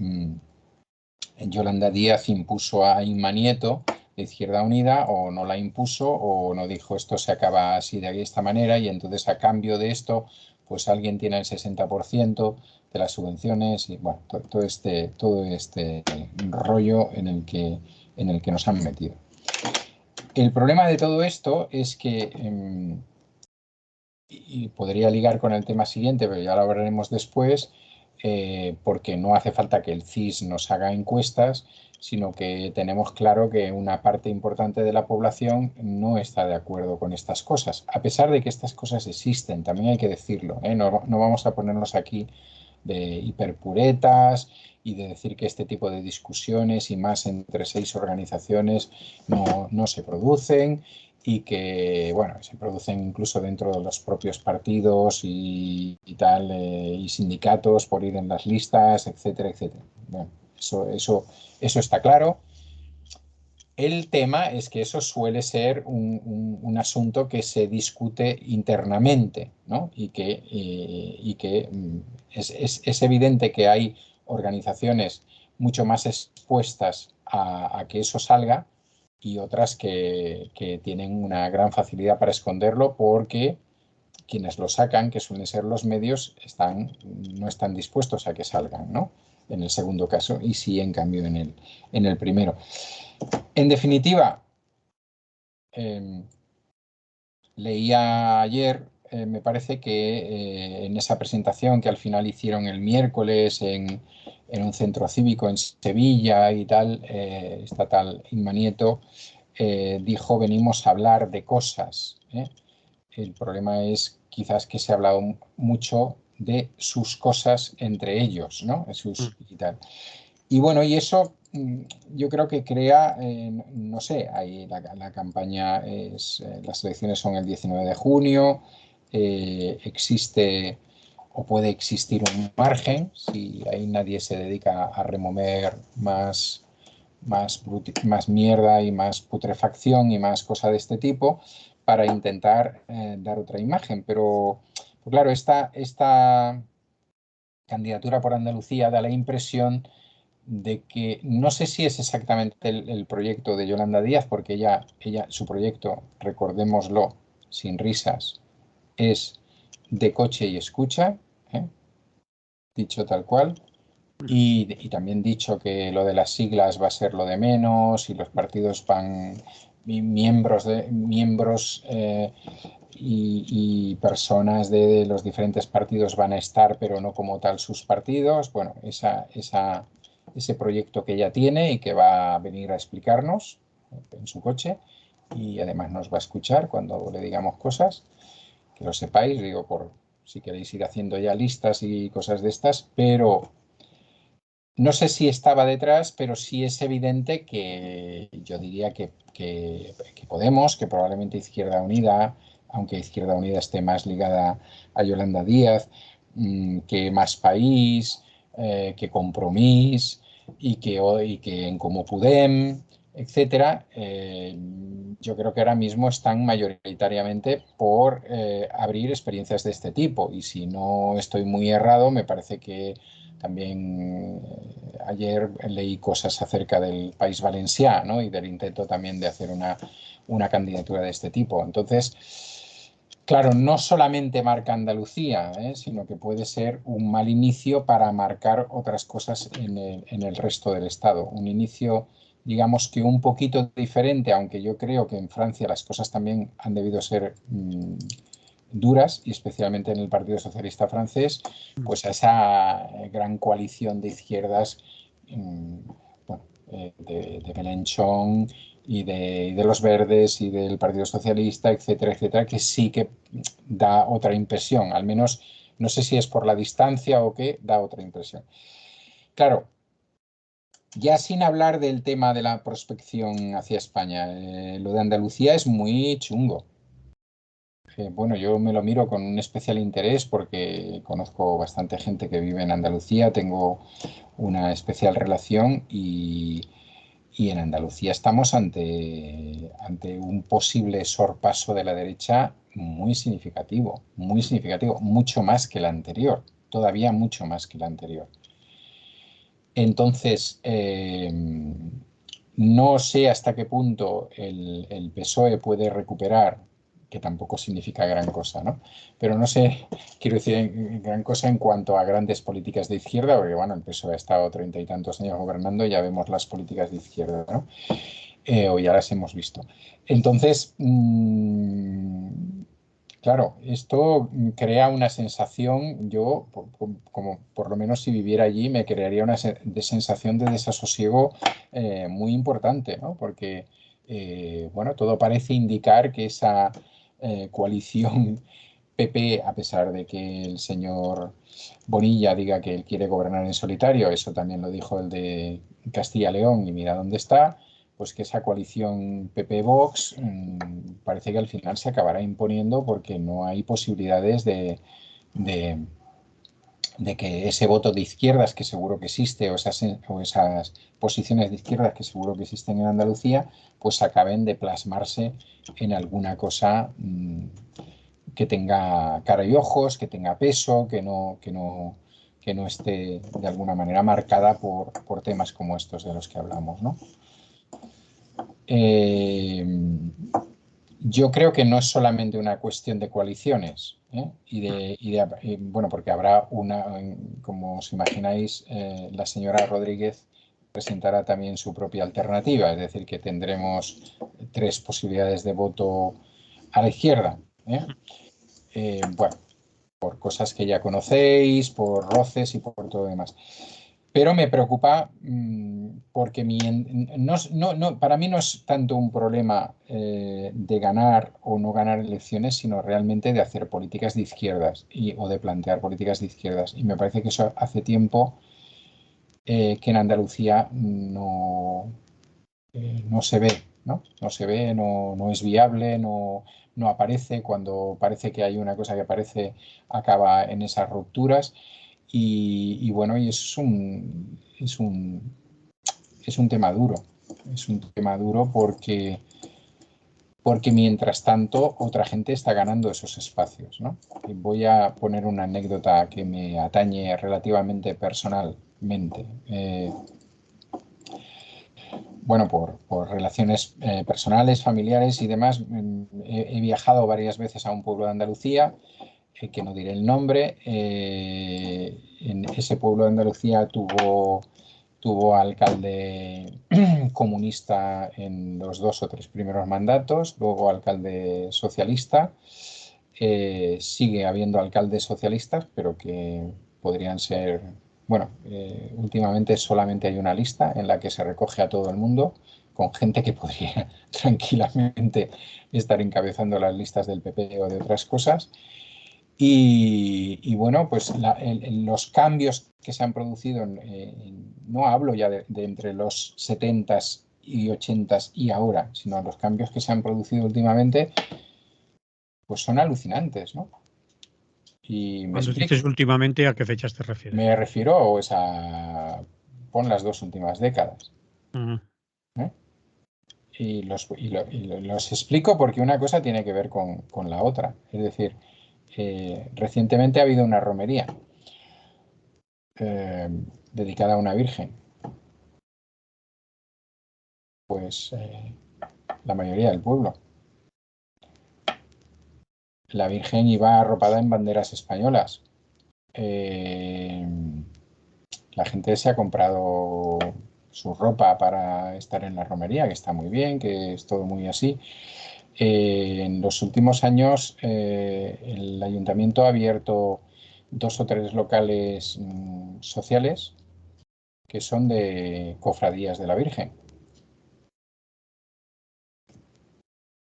Yolanda Díaz impuso a Inma Nieto de Izquierda Unida o no la impuso o no dijo esto se acaba así de esta manera y entonces a cambio de esto pues alguien tiene el 60% de las subvenciones y bueno, todo este rollo en el que nos han metido. El problema de todo esto es que, y podría ligar con el tema siguiente, pero ya lo hablaremos después, porque no hace falta que el CIS nos haga encuestas, sino que tenemos claro que una parte importante de la población no está de acuerdo con estas cosas, a pesar de que estas cosas existen, también hay que decirlo, ¿eh? No vamos a ponernos aquí de hiperpuretas y de decir que este tipo de discusiones y más entre 6 organizaciones no se producen y que, bueno, se producen incluso dentro de los propios partidos y tal, y sindicatos por ir en las listas, etcétera, etcétera. Bueno, eso está claro. El tema es que eso suele ser un asunto que se discute internamente, ¿no? Y que es evidente que hay organizaciones mucho más expuestas a que eso salga y otras que tienen una gran facilidad para esconderlo porque quienes lo sacan, que suelen ser los medios, no están dispuestos a que salgan, ¿no? En el segundo caso, y sí, en cambio, en el primero. En definitiva, leía ayer, me parece que en esa presentación que al final hicieron el miércoles en un centro cívico en Sevilla y tal, esta tal Inma Nieto, dijo, venimos a hablar de cosas. El problema es quizás que se ha hablado mucho de sus cosas entre ellos, ¿no? Y tal. Y bueno, y eso yo creo que crea, no sé, ahí la campaña las elecciones son el 19 de junio, existe o puede existir un margen, si ahí nadie se dedica a remover más mierda y más putrefacción y más cosas de este tipo para intentar dar otra imagen. Pero, pues claro, esta candidatura por Andalucía da la impresión de que no sé si es exactamente el proyecto de Yolanda Díaz, porque su proyecto, recordémoslo, sin risas, es de coche y escucha, ¿eh? Dicho tal cual. Y también dicho que lo de las siglas va a ser lo de menos y los partidos miembros y personas de los diferentes partidos van a estar, pero no como tal sus partidos. Bueno, ese proyecto que ella tiene y que va a venir a explicarnos en su coche y además nos va a escuchar cuando le digamos cosas, que lo sepáis, digo, por si queréis ir haciendo ya listas y cosas de estas, pero no sé si estaba detrás, pero sí es evidente que yo diría que Podemos, que probablemente Izquierda Unida, aunque Izquierda Unida esté más ligada a Yolanda Díaz, que Más País, que Compromís y que En Comú Podem, etcétera, yo creo que ahora mismo están mayoritariamente por abrir experiencias de este tipo. Y si no estoy muy errado, me parece que también ayer leí cosas acerca del País Valencià, ¿no? Y del intento también de hacer una candidatura de este tipo. Entonces, claro, no solamente marca Andalucía, sino que puede ser un mal inicio para marcar otras cosas en el resto del Estado. Un inicio, digamos que un poquito diferente, aunque yo creo que en Francia las cosas también han debido ser duras, y especialmente en el Partido Socialista francés, pues a esa gran coalición de izquierdas, bueno, de Mélenchon y de los Verdes y del Partido Socialista, etcétera, etcétera, que sí que da otra impresión, al menos No sé si es por la distancia o qué, da otra impresión. Claro, ya sin hablar del tema de la prospección hacia España, lo de Andalucía es muy chungo. Bueno, yo me lo miro con un especial interés porque conozco bastante gente que vive en Andalucía, tengo una especial relación y en Andalucía estamos ante un posible sorpaso de la derecha muy significativo, mucho más que el anterior, todavía mucho más que el anterior. Entonces, no sé hasta qué punto el PSOE puede recuperar, que tampoco significa gran cosa, ¿no? Pero no sé, quiero decir gran cosa en cuanto a grandes políticas de izquierda, porque bueno, el PSOE ha estado 30 y tantos años gobernando y ya vemos las políticas de izquierda, ¿no? O ya las hemos visto. Entonces, claro, esto crea una sensación, yo, como por lo menos si viviera allí, me crearía una sensación de desasosiego muy importante, ¿no? Porque, bueno, todo parece indicar que esa coalición PP, a pesar de que el señor Bonilla diga que él quiere gobernar en solitario, eso también lo dijo el de Castilla-León y mira dónde está, pues que esa coalición PP-Vox parece que al final se acabará imponiendo porque no hay posibilidades de, de que ese voto de izquierdas que seguro que existe o esas posiciones de izquierdas que seguro que existen en Andalucía, pues acaben de plasmarse en alguna cosa que tenga cara y ojos, que tenga peso, que no esté de alguna manera marcada por temas como estos de los que hablamos, ¿no? Yo creo que no es solamente una cuestión de coaliciones, ¿eh? Bueno, porque habrá como os imagináis, la señora Rodríguez presentará también su propia alternativa, es decir, que tendremos 3 posibilidades de voto a la izquierda, ¿eh? Bueno, por cosas que ya conocéis, por roces y por todo lo demás. Pero me preocupa porque para mí no es tanto un problema de ganar o no ganar elecciones, sino realmente de hacer políticas de izquierdas o de plantear políticas de izquierdas. Y me parece que eso hace tiempo que en Andalucía no se ve, ¿no? No se ve, no es viable, no aparece. Cuando parece que hay una cosa que aparece, acaba en esas rupturas. Y bueno, y es un tema duro. Es un tema duro porque mientras tanto otra gente está ganando esos espacios, ¿no? Voy a poner una anécdota que me atañe relativamente personalmente. Bueno, por relaciones personales, familiares y demás, he viajado varias veces a un pueblo de Andalucía, que no diré el nombre. En ese pueblo de Andalucía tuvo alcalde comunista en los 2 o 3 primeros mandatos, luego alcalde socialista. Sigue habiendo alcaldes socialistas, pero que podrían ser, bueno, últimamente solamente hay una lista en la que se recoge a todo el mundo, con gente que podría tranquilamente estar encabezando las listas del PP o de otras cosas. Y bueno, pues los cambios que se han producido, no hablo ya de entre los 70s y 80s y ahora, sino los cambios que se han producido últimamente, pues son alucinantes, ¿no? Y me
Cuando
explico.
dices últimamente, ¿a qué fechas te refieres?
Me refiero pues, pon las 2 últimas décadas,
Ujú.
¿eh? Los explico porque una cosa tiene que ver con la otra. Es decir, recientemente ha habido una romería eh, dedicada a una virgen. Pues la mayoría del pueblo. La virgen iba arropada en banderas españolas. Eh, la gente se ha comprado su ropa para estar en la romería, que está muy bien, que es todo muy así. En los últimos años, el ayuntamiento ha abierto 2 o 3 locales sociales que son de cofradías de la Virgen.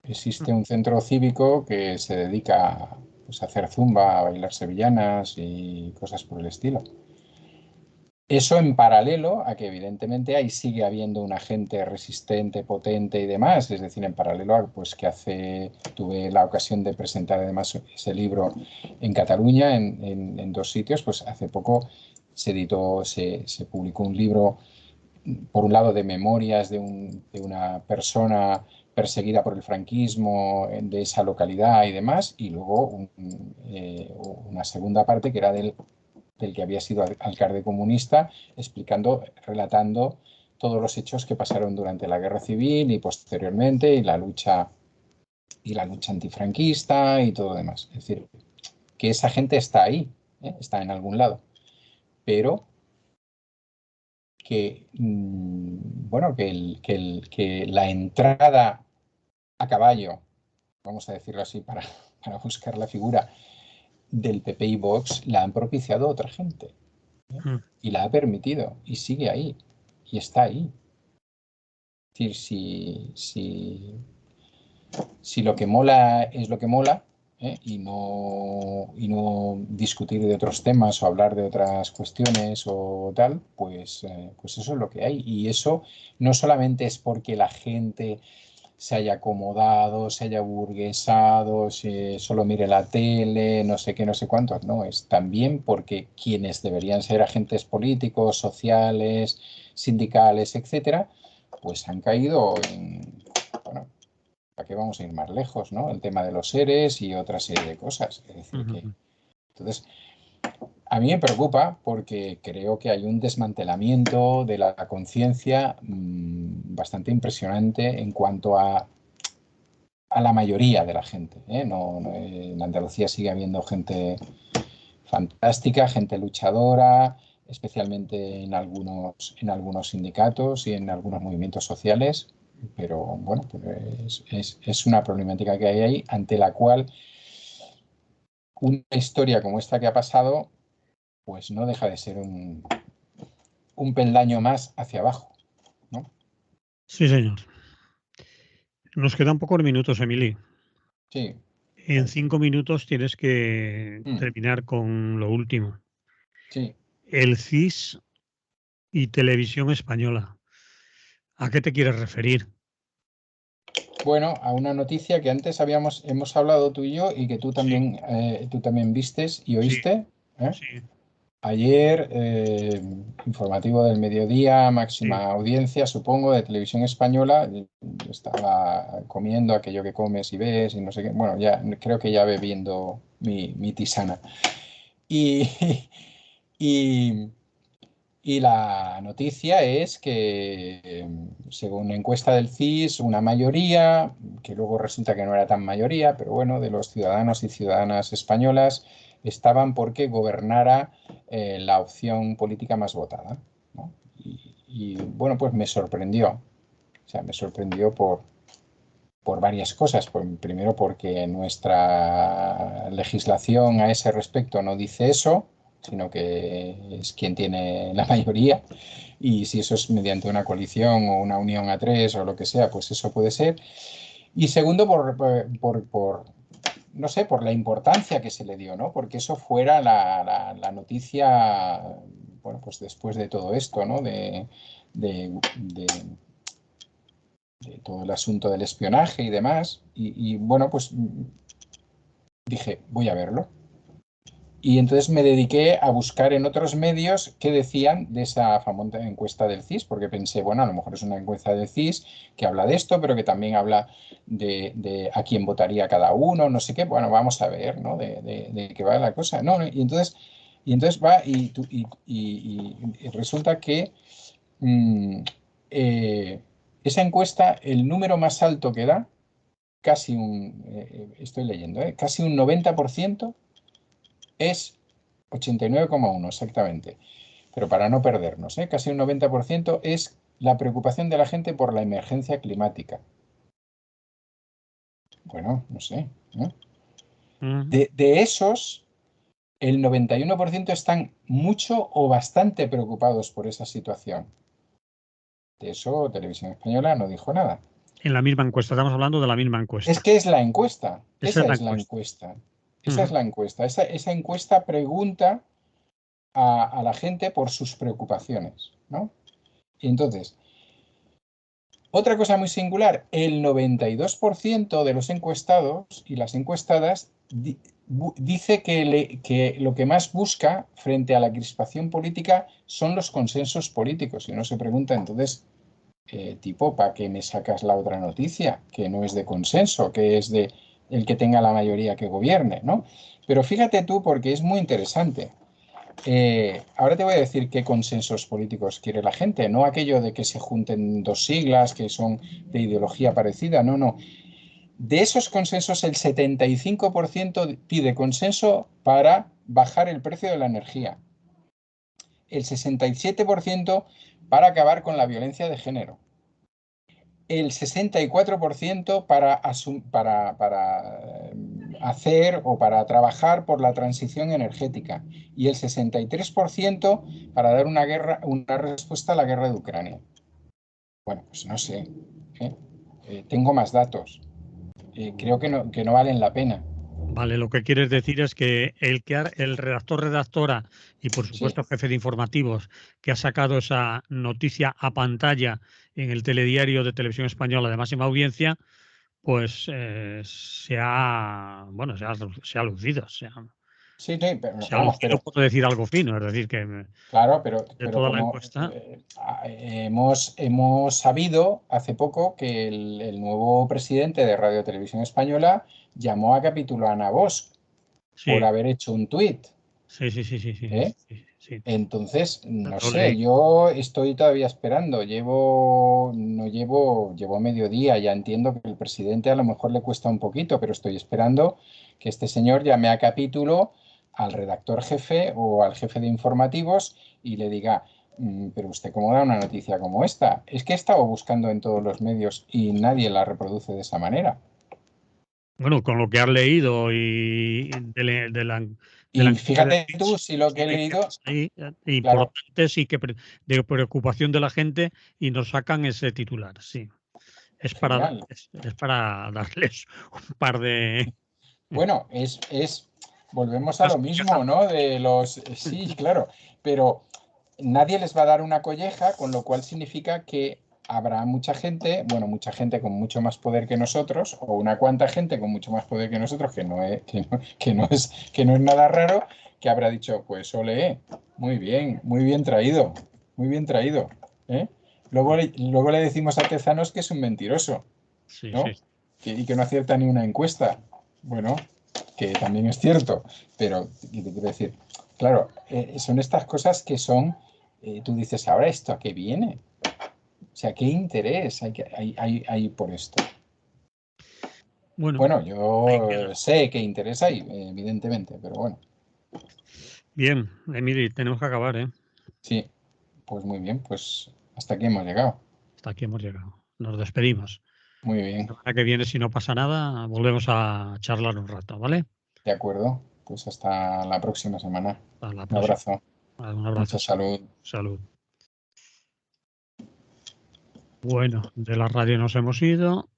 Existe un centro cívico que se dedica pues hacer zumba, bailar sevillanas y cosas por el estilo. Eso en paralelo a que evidentemente ahí sigue habiendo una gente resistente, potente y demás, es decir, en paralelo a pues que tuve la ocasión de presentar además ese libro en Cataluña, en 2 sitios, pues hace poco se editó, se publicó un libro, por un lado de memorias de una persona perseguida por el franquismo de esa localidad y demás, y luego una segunda parte que era del que había sido alcalde comunista, relatando todos los hechos que pasaron durante la Guerra Civil y posteriormente, y la lucha antifranquista y todo lo demás. Es decir, que esa gente está ahí, está en algún lado, pero que, bueno, que la entrada a caballo, vamos a decirlo así para buscar la figura, del PP y Vox la han propiciado otra gente. Y la ha permitido, y sigue ahí, y está ahí. Es decir, si lo que mola es lo que mola, y no discutir de otros temas o hablar de otras cuestiones o tal, pues eso es lo que hay. Y eso no solamente es porque la gente se haya acomodado, se haya burguesado, solo mire la tele, no sé qué, no sé cuántos, no, es también porque quienes deberían ser agentes políticos, sociales, sindicales, etcétera, pues han caído en, bueno, ¿para qué vamos a ir más lejos, no? El tema de los seres y otra serie de cosas. Es decir, que, entonces, a mí me preocupa porque creo que hay un desmantelamiento de la conciencia bastante impresionante en cuanto a la mayoría de la gente. En Andalucía sigue habiendo gente fantástica, gente luchadora, especialmente en algunos sindicatos y en algunos movimientos sociales, pero bueno, pues es una problemática que hay ahí ante la cual una historia como esta que ha pasado pues no deja de ser un peldaño más hacia abajo, ¿no?
Sí, señor. Nos quedan pocos minutos, Emily.
Sí.
En 5 minutos tienes que terminar con lo último.
Sí.
El CIS y Televisión Española. ¿A qué te quieres referir?
Bueno, a una noticia que antes hemos hablado tú y yo y que tú también vistes y
Sí,
oíste.
sí.
Ayer, informativo del mediodía, máxima
Sí.
audiencia, supongo, de Televisión Española. Yo estaba comiendo aquello que comes y ves y no sé qué. Bueno, ya creo que ya bebiendo mi tisana. Y, y, y la noticia es que, según encuesta del CIS, una mayoría, que luego resulta que no era tan mayoría, pero bueno, de los ciudadanos y ciudadanas españolas estaban porque gobernara la opción política más votada, ¿no? Bueno, pues me sorprendió. O sea, me sorprendió por varias cosas. Primero porque nuestra legislación a ese respecto no dice eso, sino que es quien tiene la mayoría. Y si eso es mediante una coalición o una unión a tres o lo que sea, pues eso puede ser. Y segundo, no sé, por la importancia que se le dio, ¿no? Porque eso fuera la noticia, bueno, pues después de todo esto, ¿no? De todo el asunto del espionaje y demás. Y bueno, pues dije, voy a verlo. Y entonces me dediqué a buscar en otros medios qué decían de esa famosa encuesta del CIS, porque pensé, bueno, a lo mejor es una encuesta del CIS que habla de esto, pero que también habla de a quién votaría cada uno, no sé qué. Bueno, vamos a ver, ¿no? De qué va la cosa. No, y entonces va y resulta que eh, esa encuesta, el número más alto que da, estoy leyendo, casi un 90% es 89,1 exactamente, pero para no perdernos, casi un 90% es la preocupación de la gente por la emergencia climática. Bueno, no sé. De esos, el 91% están mucho o bastante preocupados por esa situación. De eso Televisión Española no dijo nada.
En la misma encuesta, estamos hablando de la misma encuesta.
Es que es la encuesta.
Esa es
Esa
la
es la
encuesta.
encuesta. Esa es la encuesta. Esa encuesta pregunta a la gente por sus preocupaciones, ¿no? Y entonces, otra cosa muy singular, el 92% de los encuestados y las encuestadas dice que lo que más busca frente a la crispación política son los consensos políticos. Y uno se pregunta entonces, tipo, ¿para qué me sacas la otra noticia? Que no es de consenso, que es de el que tenga la mayoría que gobierne, ¿no? Pero fíjate tú, porque es muy interesante. Ahora te voy a decir qué consensos políticos quiere la gente, no aquello de que se junten dos siglas que son de ideología parecida, no, no. De esos consensos, el 75% pide consenso para bajar el precio de la energía, el 67% para acabar con la violencia de género, el 64% para hacer o para trabajar por la transición energética y el 63% para dar una respuesta a la guerra de Ucrania. Bueno, pues no sé. Tengo más datos. Creo que no valen la pena.
Vale, lo que quieres decir es que el redactor-redactora y, por
Sí.
supuesto, jefe de informativos que ha sacado esa noticia a pantalla en el telediario de Televisión Española de máxima audiencia, pues bueno, se ha lucido,
Sí, pero
se ha
vamos,
lucido por decir algo fino, es decir, que
claro,
de
pero
toda la
como
encuesta.
hemos sabido hace poco que el nuevo presidente de Radio Televisión Española llamó a capítulo a Ana Bosch por
Sí,
haber hecho un tuit.
sí, sí, sí, sí, sí,
¿Eh?
sí, sí,
Entonces, no
lo
sé,
leí.
yo estoy todavía esperando. No llevo mediodía, ya entiendo que el presidente a lo mejor le cuesta un poquito, pero estoy esperando que este señor llame a capítulo al redactor jefe o al jefe de informativos y le diga, pero usted cómo da una noticia como esta. Es que he estado buscando en todos los medios y nadie la reproduce de esa manera.
Bueno, con lo que has leído y de la
Y
encuesta de
fíjate tú
Fitch,
si lo
sí
que he
hay
leído,
cifras ahí
claro,
importantes y de preocupación de la gente y nos sacan ese titular, sí.
genial.
Es para darles un par de
Bueno, volvemos a
unas
lo mismo, ¿no? Sí, claro, pero nadie les va a dar una colleja, con lo cual significa que habrá mucha gente, bueno, mucha gente con mucho más poder que nosotros, o una cuanta gente con mucho más poder que nosotros, que no es nada raro, que habrá dicho, pues ole, muy bien traído, muy bien traído, ¿eh? Luego le decimos a Tezanos que es un mentiroso,
Sí,
¿no?
sí.
Y que no acierta ni una encuesta. Bueno, que también es cierto, pero ¿qué te quiero decir? Claro, son estas cosas que son, tú dices, ¿ahora esto a qué viene? O sea, ¿qué interés hay por esto?
Bueno,
Bueno,
ahí
yo
queda.
sé qué interés hay, evidentemente, pero bueno,
Bien, Emily, tenemos que acabar, ¿eh?
sí, pues muy bien, pues hasta aquí hemos llegado.
Hasta aquí hemos llegado. Nos despedimos.
Muy
La
bien,
semana que viene, si no pasa nada, volvemos a charlar un rato, ¿vale?
de acuerdo, pues hasta la próxima semana.
Hasta la
Un
próxima.
abrazo,
Un abrazo.
mucha
Salud.
salud.
Salud. Bueno, de la radio nos hemos ido.